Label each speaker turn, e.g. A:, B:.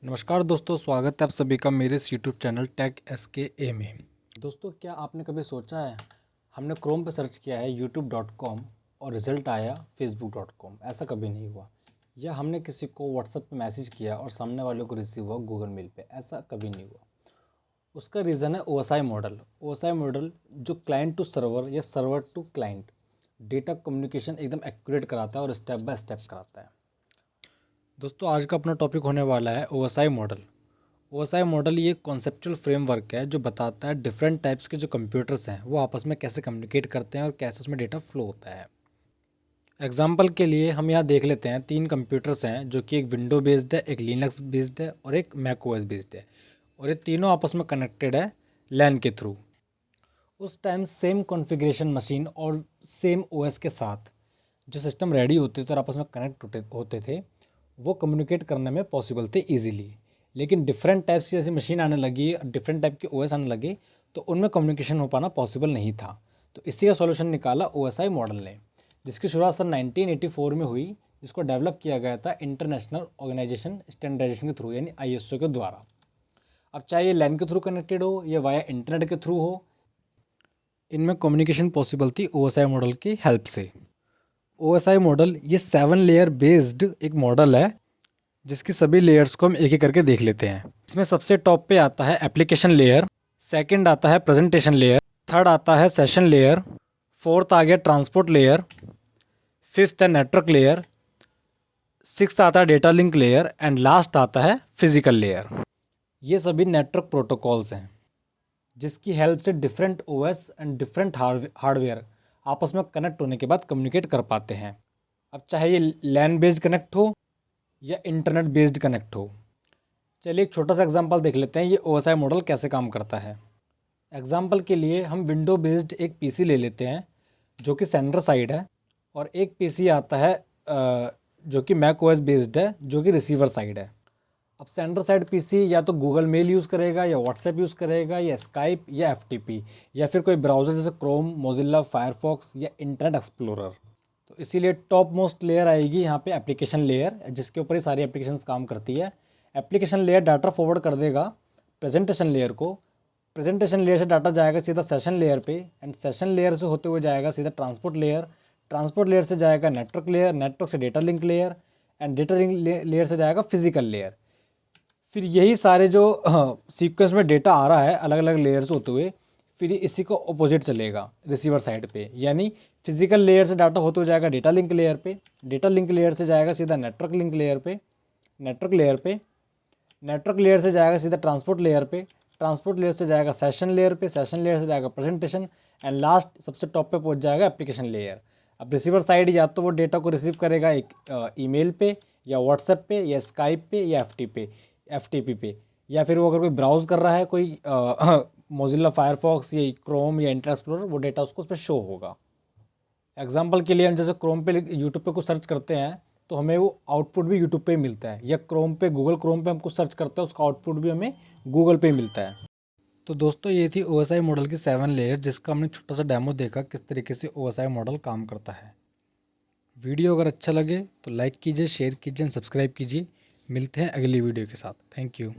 A: नमस्कार दोस्तों, स्वागत है आप सभी का मेरे इस यूट्यूब चैनल टेक SKA में। दोस्तों, क्या आपने कभी सोचा है हमने क्रोम पे सर्च किया है youtube.com और रिज़ल्ट आया facebook.com? ऐसा कभी नहीं हुआ। या हमने किसी को व्हाट्सएप पे मैसेज किया और सामने वाले को रिसीव हुआ गूगल मेल पे? ऐसा कभी नहीं हुआ। उसका रीज़न है OSI मॉडल। OSI मॉडल जो क्लाइंट टू सर्वर या server to client data communication एकदम एक्यूरेट कराता है और स्टेप बाय स्टेप कराता है। दोस्तों, आज का अपना टॉपिक होने वाला है OSI मॉडल। OSI मॉडल ये कॉन्सेप्चुअल फ्रेमवर्क है जो बताता है डिफरेंट टाइप्स के जो कंप्यूटर्स हैं वो आपस में कैसे कम्युनिकेट करते हैं और कैसे उसमें डेटा फ्लो होता है। एग्जाम्पल के लिए हम यहाँ देख लेते हैं, 3 कंप्यूटर्स हैं जो कि एक विंडो बेस्ड है, एक लिनक्स बेस्ड है और एक मैक OS बेस्ड है, और ये तीनों आपस में कनेक्टेड है लैन के थ्रू। उस टाइम सेम कॉन्फ़िगरेशन मशीन और सेम OS के साथ जो सिस्टम रेडी होते थे और आपस में कनेक्ट होते थे वो कम्युनिकेट करने में पॉसिबल थे इजीली। लेकिन डिफरेंट टाइप्स की जैसे मशीन आने लगी, डिफरेंट टाइप के OS आने लगे, तो उनमें कम्युनिकेशन हो पाना पॉसिबल नहीं था। तो इसी का सॉल्यूशन निकाला OSI मॉडल ने, जिसकी शुरुआत सन 1984 में हुई, जिसको डेवलप किया गया था इंटरनेशनल ऑर्गेनाइजेशन स्टैंडर्डाइजेशन के थ्रू यानी ISO के द्वारा। अब चाहे ये लैन के थ्रू कनेक्टेड हो या वाया इंटरनेट के थ्रू हो, इनमें कम्युनिकेशन पॉसिबल थी OSI मॉडल की हेल्प से। OSI मॉडल ये 7 लेयर बेस्ड एक मॉडल है जिसकी सभी लेयर्स को हम एक एक करके देख लेते हैं। इसमें सबसे टॉप पे आता है एप्लीकेशन लेयर, सेकंड आता है प्रेजेंटेशन लेयर, थर्ड आता है सेशन लेयर, फोर्थ आ गया ट्रांसपोर्ट लेयर, फिफ्थ है नेटवर्क लेयर, सिक्स्थ आता है data link layer and last आता है फिजिकल लेयर। ये सभी नेटवर्क प्रोटोकॉल्स हैं जिसकी हेल्प से different OS and different hardware आपस में कनेक्ट होने के बाद कम्युनिकेट कर पाते हैं। अब चाहे ये लैन बेस्ड कनेक्ट हो या इंटरनेट बेस्ड कनेक्ट हो। चलिए एक छोटा सा एग्जांपल देख लेते हैं ये OSI मॉडल कैसे काम करता है। एग्जांपल के लिए हम विंडो बेस्ड एक PC ले लेते हैं जो कि सेंडर साइड है, और एक PC आता है जो कि मैक OS बेस्ड है जो कि रिसीवर साइड है। अब सेंडर साइड PC या तो गूगल मेल यूज़ करेगा या व्हाट्सएप यूज़ करेगा या स्काइप या FTP या फिर कोई ब्राउज़र जैसे क्रोम, मोजिल्ला, फायरफॉक्स या इंटरनेट एक्सप्लोरर। तो इसीलिए टॉप मोस्ट लेयर आएगी यहाँ पे एप्लीकेशन लेयर, जिसके ऊपर ही सारी एप्लीकेशंस काम करती है। एप्लीकेशन लेयर डाटा फॉरवर्ड कर देगा प्रेजेंटेशन लेयर को, प्रेजेंटेशन लेयर से डाटा जाएगा सीधा सेशन लेयर पे, एंड सेशन लेयर से होते हुए जाएगा सीधा ट्रांसपोर्ट लेयर, ट्रांसपोर्ट लेयर से जाएगा नेटवर्क लेयर, नेटवर्क से data link layer, and data link layer से जाएगा फिजिकल लेयर। फिर यही सारे जो सीक्वेंस में डेटा आ रहा है अलग अलग लेयर्स होते हुए, फिर इसी को अपोजिट चलेगा रिसीवर साइड पे, यानी फिजिकल लेयर से डाटा होते हुए जाएगा डेटा लिंक लेयर पे, डेटा लिंक लेयर से जाएगा सीधा नेटवर्क लिंक लेयर पे, नेटवर्क लेयर पे, नेटवर्क लेयर से जाएगा सीधा ट्रांसपोर्ट लेयर पे, ट्रांसपोर्ट लेयर से जाएगा सेशन लेयर पे, सेशन लेयर से जाएगा प्रेजेंटेशन, एंड लास्ट सबसे टॉप पे पहुंच जाएगा एप्लीकेशन लेयर। अब रिसीवर साइड या तो वो डेटा को रिसीव करेगा एक ईमेल पे या व्हाट्सएप पे या स्काइप पे या FTP पे, या फिर वो अगर कोई ब्राउज़ कर रहा है कोई मोजिल्ला फायरफॉक्स या क्रोम या इंटरनेट एक्सप्लोरर, वो डेटा उसको उस पर शो होगा। एग्जाम्पल के लिए हम जैसे क्रोम पे यूट्यूब पे कुछ सर्च करते हैं तो हमें वो आउटपुट भी यूट्यूब पे ही मिलता है, या क्रोम पे गूगल क्रोम पे हम कुछ सर्च करते हैं उसका आउटपुट भी हमें गूगल पे ही मिलता है। तो दोस्तों, ये थी OSI मॉडल की 7 लेयर, जिसका हमने छोटा सा डेमो देखा किस तरीके से OSI मॉडल काम करता है। वीडियो अगर अच्छा लगे तो लाइक कीजिए, शेयर कीजिए, सब्सक्राइब कीजिए। मिलते हैं अगली वीडियो के साथ। Thank you.